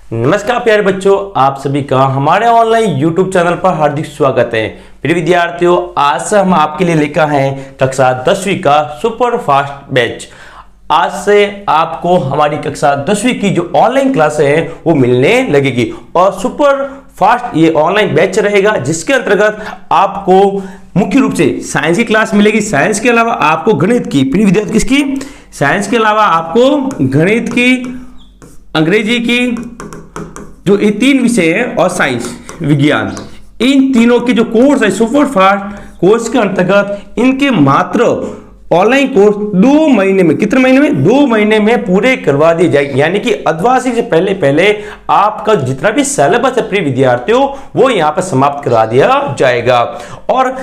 नमस्कार प्यारे बच्चों, आप सभी का हमारे ऑनलाइन YouTube चैनल पर हार्दिक स्वागत है। प्रिय विद्यार्थियों, आज से हम आपके लिए लेकर हैं कक्षा 10वीं का सुपर फास्ट बैच। आज से आपको हमारी कक्षा 10वीं की जो ऑनलाइन क्लास है वो मिलने लगेगी और सुपर फास्ट ये ऑनलाइन बैच रहेगा, जिसके अंतर्गत आपको मुख्य रूप से साइंस की क्लास मिलेगी। साइंस के अलावा आपको गणित की, प्रिय विद्यार्थी किसकी, साइंस के अलावा आपको गणित की, अंग्रेजी की, जो ये तीन विषय है, और साइंस विज्ञान, इन तीनों के जो कोर्स है सुपर फास्ट कोर्स के अंतर्गत इनके मात्र ऑनलाइन कोर्स 2 महीने में, कितने महीने में, 2 महीने में पूरे करवा दिए जाएंगे। यानी कि अर्धवार्षिक से पहले पहले आपका जितना भी सिलेबस है प्रिय विद्यार्थियों वो यहाँ पर समाप्त करा दिया जाएगा। और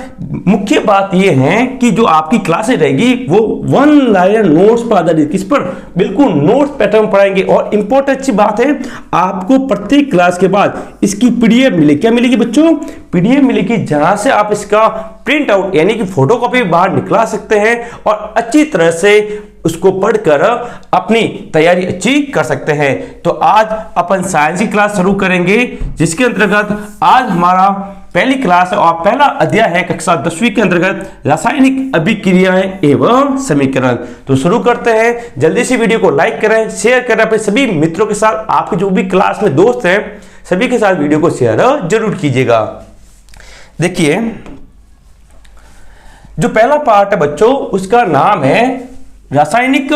मुख्य बात यह है कि जो आपकी क्लासें रहेगी वो 1 लाइन नोट्स पर आधारित, किस पर, बिल्कुल नोट्स पैटर्न पढ़ाएंगे। और इंपॉर्टेंट अच्छी बात है, आपको प्रत्येक क्लास के बाद इसकी पीडीएफ मिलेगी। क्या मिलेगी बच्चों? पीडीएफ मिलेगी, जहां से आप इसका प्रिंट आउट यानी कि फोटोकॉपी बाहर निकला सकते हैं और अच्छी तरह से उसको पढ़कर अपनी तैयारी अच्छी कर सकते हैं। तो आज अपन साइंस की क्लास शुरू करेंगे, जिसके अंतर्गत आज हमारा पहली क्लास है और पहला अध्याय है कक्षा 10वीं के अंतर्गत रासायनिक अभिक्रियाएं एवं समीकरण। तो शुरू करते हैं। जल्दी से वीडियो को लाइक करें, शेयर करें अपने सभी मित्रों के साथ। आपके जो भी क्लास में दोस्त हैं सभी के साथ वीडियो को शेयर जरूर कीजिएगा। देखिए, जो पहला पार्ट है बच्चों उसका नाम है रासायनिक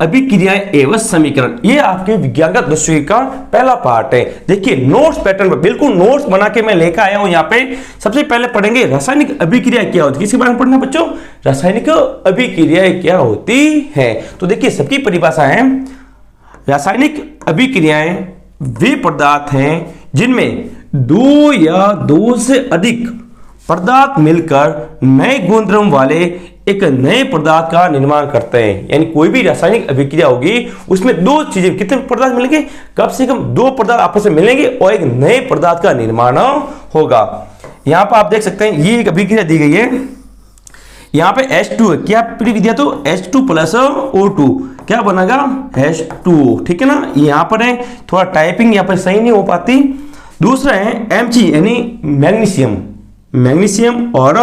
अभिक्रियाएं एवं समीकरण। ये आपके विज्ञान का 10वीं का पहला पार्ट है। देखिए, नोट्स पैटर्न पर बिल्कुल नोट्स बना के मैं लेकर आया हूं। यहाँ पे सबसे पहले पढ़ेंगे रासायनिक अभिक्रिया क्या होती है। किसके बारे में पढ़ना बच्चों? रासायनिक अभिक्रियाएं क्या होती है। तो देखिए, सबकी परिभाषा है, रासायनिक अभिक्रियाएं वे पदार्थ हैं जिनमें 2 या 2 से अधिक पदार्थ मिलकर नए गुणधर्म वाले एक नए पदार्थ का निर्माण करते हैं। यानी कोई भी रासायनिक अभिक्रिया होगी उसमें 2 चीजें, कितने पदार्थ मिलेंगे, कम से कम 2 पदार्थ आपस में मिलेंगे और एक नए पदार्थ का निर्माण होगा। यहां पर आप देख सकते हैं ये एक अभिक्रिया दी गई है। यहां पे H2 है, क्या प्रिय विद्यार्थियों, तो H2 प्लस O2 क्या बनेगा, H2, ठीक है ना। यहां पर है, थोड़ा टाइपिंग यहां पर सही नहीं हो पाती। दूसरा है Mg यानी मैग्नीशियम, मैग्नीशियम और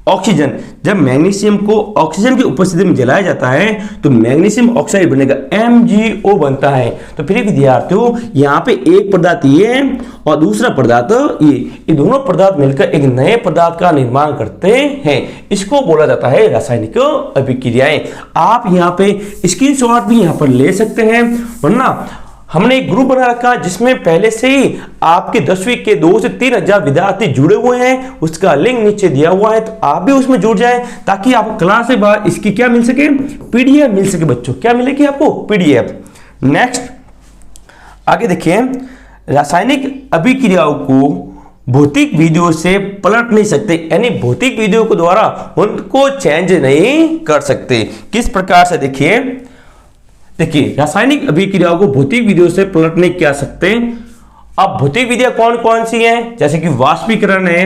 ऑक्सीजन। जब मैग्नीशियम को ऑक्सीजन की उपस्थिति में जलाया जाता है तो मैग्नीशियम ऑक्साइड बनेगा, MgO बनता है। तो फिर विद्यार्थियों यहाँ पे एक पदार्थ ये है और दूसरा पदार्थ ये दोनों पदार्थ मिलकर एक नए पदार्थ का निर्माण करते हैं। इसको बोला जाता है रासायनिक अभिक्रियाएं। आप यहाँ पे स्क्रीनशॉट भी यहाँ पर ले सकते हैं, वरना हमने एक ग्रुप बना रखा है जिसमें पहले से ही आपके 10वीं के 2 से 3 हजार विद्यार्थी जुड़े हुए हैं। उसका लिंक नीचे दिया हुआ है, तो आप भी उसमें जुड़ जाएं ताकि आपको क्लास के बाद इसकी क्या मिल सके, पीडीएफ मिल सके। बच्चों क्या मिलेगी आपको, पीडीएफ। नेक्स्ट आगे देखिए, रासायनिक अभिक्रियाओं को भौतिक विधियों से पलट नहीं सकते, यानी भौतिक विधियों के द्वारा उनको चेंज नहीं कर सकते। किस प्रकार से, देखिए रासायनिक अभिक्रियाओं को भौतिक विधियों से पलट नहीं किया सकते। अब भौतिक विधियां कौन कौन सी हैं, जैसे कि वाष्पीकरण है,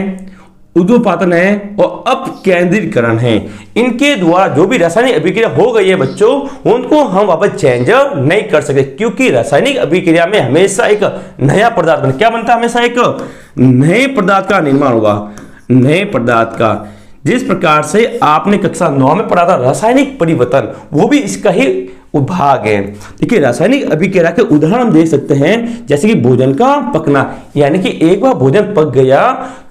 ऊर्ध्वपातन है और अपकेंद्रीकरण है। इनके द्वारा जो भी रासायनिक अभिक्रिया हो गई है बच्चों, उनको हम वापस चेंज नहीं कर सकते, क्योंकि रासायनिक अभिक्रिया में हमेशा एक नया पदार्थ बने। क्या बनता है, हमेशा एक नए पदार्थ का निर्माण होगा, नए पदार्थ का। जिस प्रकार से आपने कक्षा 9 में पढ़ा था रासायनिक परिवर्तन, वो भी इसका ही भाग है। देखिए, रासायनिक अभिक्रिया के उदाहरण हम देख सकते हैं, जैसे कि भोजन का पकना, यानी कि एक बार भोजन पक गया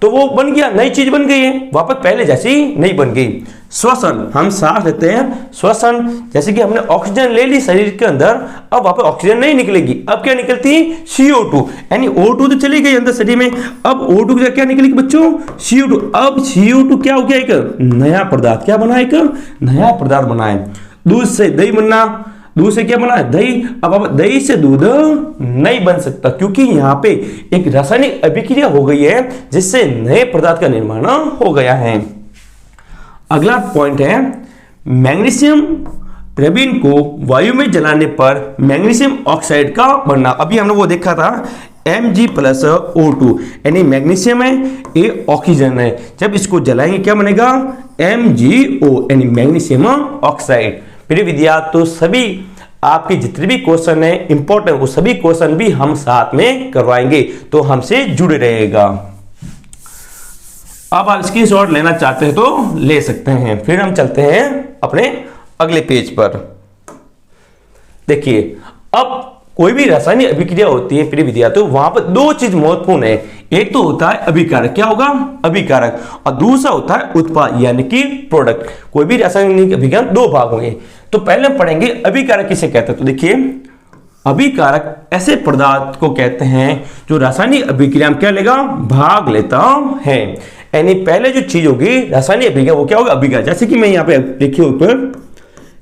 तो वो बन गया, नई चीज बन गई है, वापस पहले जैसी नहीं बन गई। श्वसन, हम सांस लेते हैं, श्वसन, जैसे कि हमने ऑक्सीजन ले ली शरीर के अंदर, अब वापस ऑक्सीजन नहीं निकलेगी, अब क्या निकलती है, CO2, यानी O2 तो चली गई अंदर शरीर में, अब O2 की क्या निकलेगी बच्चों, CO2। अब CO2 क्या हो गया, एक नया पदार्थ, क्या बना, एक नया पदार्थ बना है। दूध से दही बनना, दूध से क्या बना है, दही। अब दही से दूध नहीं बन सकता, क्योंकि यहाँ पे एक रासायनिक अभिक्रिया हो गई है जिससे नए पदार्थ का निर्माण हो गया है। अगला पॉइंट है मैग्नीशियम प्रबीन को वायु में जलाने पर मैग्नीशियम ऑक्साइड का बनना। अभी हमने वो देखा था Mg प्लस O2, यानी मैग्नीशियम है, ये ऑक्सीजन है, जब इसको जलाएंगे क्या बनेगा, MgO यानी मैग्नीशियम ऑक्साइड। प्रिय विद्यार्थियों, सभी आपके जितने भी क्वेश्चन है इंपॉर्टेंट, वो सभी क्वेश्चन भी हम साथ में करवाएंगे, तो हमसे जुड़े रहेगा। अब आप स्क्रीनशॉट लेना चाहते हैं तो ले सकते हैं। फिर हम चलते हैं अपने अगले पेज पर। देखिए, अब कोई भी रासायनिक अभिक्रिया होती है प्रिय विद्यार्थियों, वहां पर दो चीज महत्वपूर्ण है। एक तो होता है अभिकारक, क्या होगा, अभिकारक, और दूसरा होता है उत्पाद यानी कि प्रोडक्ट। कोई भी रासायनिक अभिक्रिया दो भाग होंगे। तो पहले हम पढ़ेंगे अभिकारक किसे कहते हैं। तो देखिए, अभिकारक ऐसे पदार्थ को कहते हैं जो रासायनिक अभिक्रिया में क्या लेगा, भाग लेता है। यानी पहले जो चीज होगी रासायनिक अभिक्रिया वो क्या होगा, अभिकारक। जैसे कि मैं यहाँ पे लिखिए ऊपर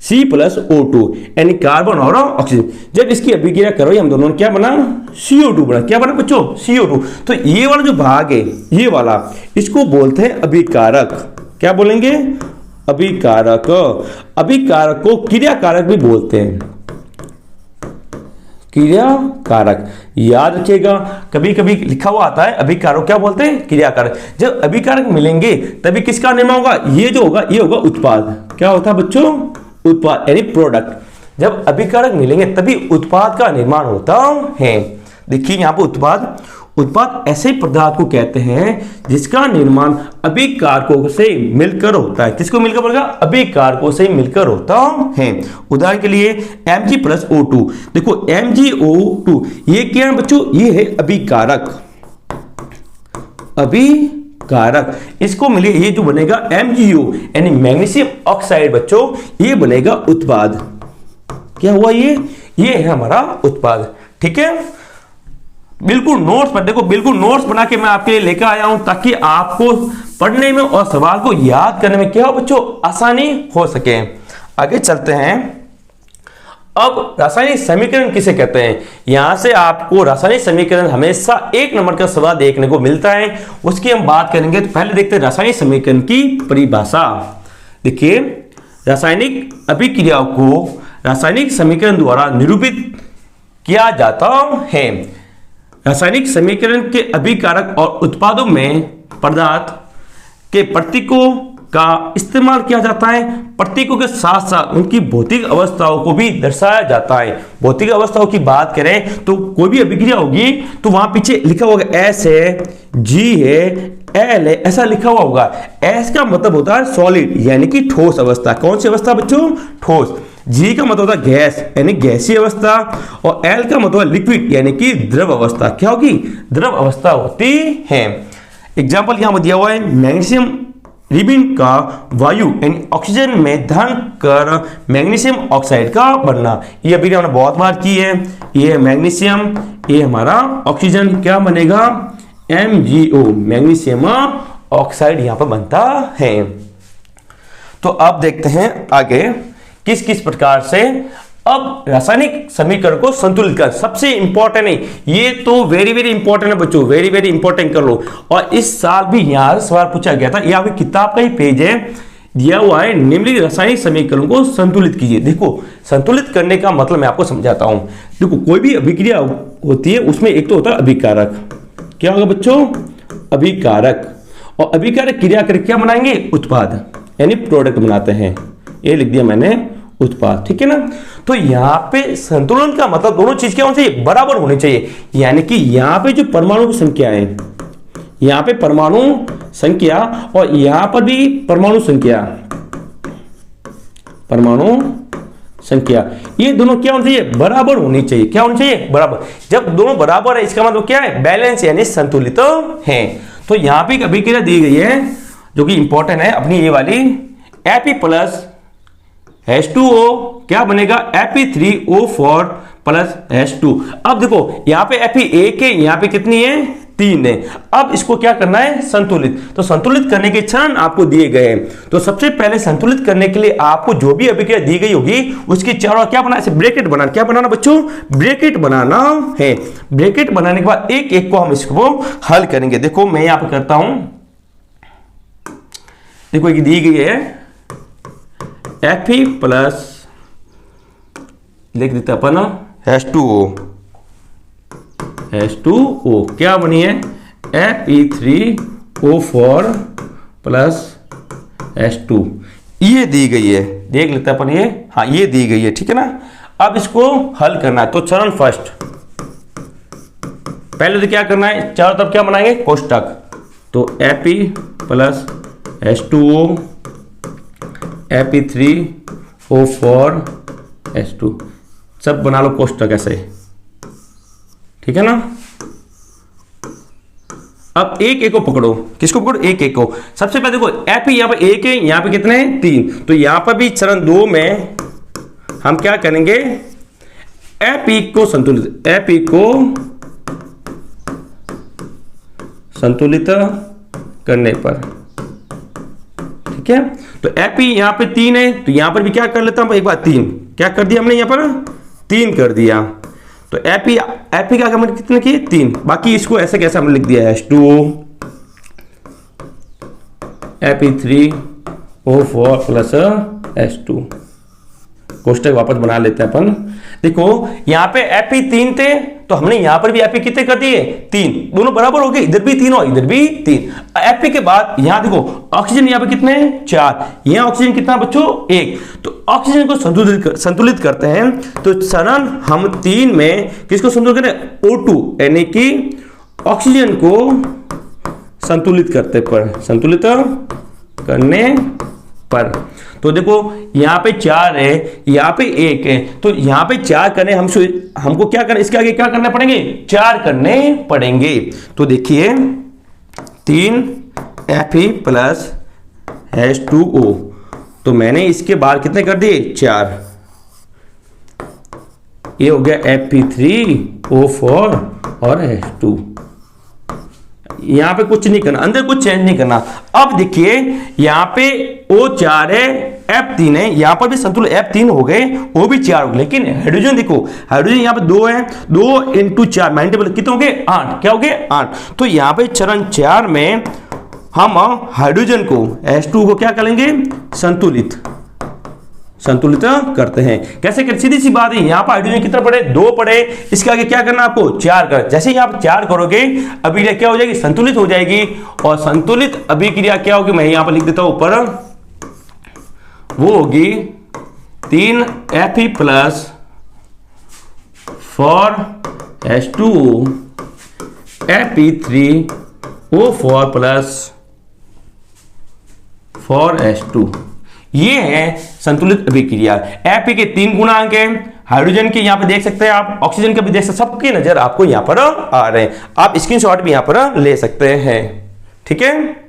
C+O2 यानी कार्बन और ऑक्सीजन। जब इसकी अभिक्रिया करो हम दोनों ने क्या बना, CO2 बना। क्या बना बच्चों, CO2। तो ये वाला जो भाग है, ये वाला, इसको बोलते हैं अभिकारक। क्या बोलेंगे, अभिकारक। अभिकारक को क्रियाकारक भी बोलते हैं, क्रियाकारक। याद रखिएगा, कभी कभी लिखा हुआ आता है अभिकारक क्या बोलते हैं, क्रियाकारक। जब अभिकारक मिलेंगे तभी किसका निर्माण होगा, ये जो होगा ये होगा उत्पाद। क्या होता है बच्चों, उत्पाद यानी प्रोडक्ट। जब अभिकारक मिलेंगे तभी उत्पाद का निर्माण होता है। देखिए यहाँ पर उत्पाद ऐसे पदार्थ को कहते हैं जिसका निर्माण अभिकारकों से मिलकर होता है। किसको मिलकर बोलेगा, अभिकारकों से मिलकर होता है। उदाहरण के लिए Mg+O2। देखो MgO2 ये क्या है बच्चों, ये है अभिकारक। अभिकारक इसको मिले, ये जो बनेगा MgO यानी मैग्नीशियम ऑक्साइड बच्चों, ये बनेगा उत्पाद। क्या हुआ, ये है हमारा उत्पाद। ठीक है, बिल्कुल नोट्स पर देखो, बिल्कुल नोट्स बना के मैं आपके लिए लेकर आया हूं ताकि आपको पढ़ने में और सवाल को याद करने में क्या हो बच्चों, आसानी हो सके। आगे चलते हैं। अब रासायनिक समीकरण किसे कहते हैं। यहां से आपको रासायनिक समीकरण हमेशा 1 नंबर का सवाल देखने को मिलता है, उसकी हम बात करेंगे। तो पहले देखते हैं रासायनिक समीकरण की परिभाषा। देखिए, रासायनिक अभिक्रियाओं को रासायनिक समीकरण द्वारा निरूपित किया जाता है। रासायनिक समीकरण के अभिकारक और उत्पादों में पदार्थ के प्रतीकों का इस्तेमाल किया जाता है। प्रतीकों के साथ साथ उनकी भौतिक अवस्थाओं को भी दर्शाया जाता है। भौतिक अवस्थाओं की बात करें तो कोई भी अभिक्रिया होगी तो वहां पीछे लिखा होगा S है, G है, L है, ऐसा लिखा हुआ होगा। S का मतलब होता है सॉलिड यानी कि ठोस अवस्था। कौन सी अवस्था बच्चों, ठोस। G का मतलब होता है गैस यानी गैसीय अवस्था, और L का मतलब लिक्विड यानी कि द्रव अवस्था। क्या होगी, द्रव अवस्था होती है। एग्जाम्पल यहां पर दिया हुआ है, मैग्नीशियम रिबिन का वायु यानी ऑक्सीजन में धन कर मैग्नीशियम ऑक्साइड का बनना। ये अभी हमने बहुत बार की है। ये मैग्नीशियम, ये हमारा ऑक्सीजन, क्या बनेगा, MgO मैग्नीशियम ऑक्साइड यहां पर बनता है। तो अब देखते हैं आगे किस किस प्रकार से अब रासायनिक समीकरण को संतुलित कर। सबसे इंपॉर्टेंट है ये, तो वेरी वेरी इंपॉर्टेंट है बच्चों, वेरी वेरी इंपॉर्टेंट कर लो। और इस साल भी यहां सवाल पूछा गया था, ये आपकी किताब का ही पेज है, दिया हुआ है, निम्नलिखित रासायनिक समीकरण को संतुलित कीजिए। देखो, संतुलित करने का मतलब मैं आपको समझाता हूं। देखो, कोई भी अभिक्रिया होती है उसमें एक तो होता है अभिकारक। क्या होगा बच्चों, अभिकारक। और अभिकारक क्रिया करके क्या बनाएंगे, उत्पाद यानी प्रोडक्ट बनाते हैं। ये लिख दिया मैंने, उत्पाद। ठीक है ना। तो यहां पे संतुलन का मतलब दोनों चीज क्या होनी चाहिए, बराबर होनी चाहिए। यानी कि यहां पे जो परमाणु की संख्या है, यहां पे परमाणु संख्या और यहां पर भी परमाणु संख्या, ये दोनों क्या होनी चाहिए, बराबर होनी चाहिए। क्या होनी चाहिए, बराबर। जब दोनों बराबर है इसका मतलब क्या है, बैलेंस यानी संतुलित है। तो यहां पे एक अभिक्रिया दी गई है जो कि इंपॉर्टेंट है अपनी, ये वाली Fe+H2O क्या बनेगा, Fe3O4+H2। अब देखो यहां पे Fe एक है, यहां पे कितनी है, 3 है। अब इसको क्या करना है, संतुलित। तो संतुलित करने के चरण आपको दिए गए हैं। तो सबसे पहले संतुलित करने के लिए आपको जो भी अभिक्रिया दी गई होगी उसकी चारों क्या बनाना, ऐसे ब्रैकेट बनाना। क्या बनाना बच्चों, ब्रैकेट बनाना है। ब्रैकेट बनाने के बाद एक एक को हम इसको हल करेंगे। देखो मैं यहां पर करता हूं, देखो ये दी गई है Fe प्लस, लिख देते अपन H2O क्या बनी है, Fe3O4+H2, ये दी गई है। देख लेते अपन ये, हाँ ये दी गई है। ठीक है ना। अब इसको हल करना है, तो चरण फर्स्ट, पहले तो क्या करना है, चारों तरफ क्या बनाएंगे, कोष्टक। तो Fe plus H2O Fe3O4 H2 सब बना लो कोष्टक ऐसे, ठीक है ना। अब एक एक को पकड़ो, किसको पकड़ो, एक एक को। सबसे पहले देखो Fe यहां पर एक है, यहां पे कितने हैं, 3, तो यहां पर भी चरण 2 में हम क्या करेंगे, Fe को संतुलित करने पर, ठीक है। तो Fe यहां पे 3 है, तो यहां पर भी क्या कर लेता हूं, एक बार 3 क्या कर दिया हमने, यहां पर 3 कर दिया। तो Fe का हमने कितने किए, 3, बाकी इसको ऐसे कैसे हमने लिख दिया, H2O Fe3O4 प्लस H2, कोष्टक वापस बना लेते हैं अपन। देखो यहां पे Fe 3 थे, तो हमने यहां पर भी Fe कितने कर दिए, 3, दोनों बराबर हो गए, इधर भी 3 और इधर भी 3। Fe के बाद यहां देखो ऑक्सीजन यहां पे कितने हैं, 4, यहां ऑक्सीजन कितना बच्चों, 1, तो ऑक्सीजन को संतुलित करते हैं। तो चरण हम 3 में किसको संतुलित करें, O2 यानी कि ऑक्सीजन को संतुलित करने पर। तो देखो यहां पे 4 है, यहां पे 1 है, तो यहां पे 4 करने हमको क्या करना, इसके आगे क्या करने पड़ेंगे, 4 करने पड़ेंगे। तो देखिए 3 Fe प्लस H2O, तो मैंने इसके बाहर कितने कर दिए, 4, ये हो गया Fe3O4 और H2। यहां पे कुछ नहीं करना, अंदर कुछ चेंज नहीं करना। अब देखिए यहां पे O4 है, F3 है, यहां पर भी संतुलित F3 हो गए, वो भी 4 हो गए, लेकिन हाइड्रोजन देखो, हाइड्रोजन यहां पे 2 है, 2 × 4 मल्टीपल कितने हो गए, 8, क्या हो गए, 8। तो यहां पे चरण 4 में हम हाइड्रोजन को H2 को क्या करेंगे, संतुलित करते हैं। कैसे कर, सीधी सी बात है, यहां पर हाइड्रोजन कितना पड़े, 2 पड़े, इसके आगे क्या करना आपको, 4 कर। जैसे ही आप 4 करोगे अभिक्रिया क्या हो जाएगी, संतुलित हो जाएगी। और संतुलित अभिक्रिया क्या होगी, मैं यहां पर लिख देता हूं ऊपर, वो होगी 3 Fe plus 4 H2O Fe3O4 plus 4 H2। ये है संतुलित अभिक्रिया। Fe के 3 गुणांक है, हाइड्रोजन के यहां पे देख सकते हैं आप, ऑक्सीजन के भी देख सकते हैं, सबकी नजर आपको यहां पर आ रहे हैं। आप स्क्रीनशॉट भी यहां पर ले सकते हैं, ठीक है।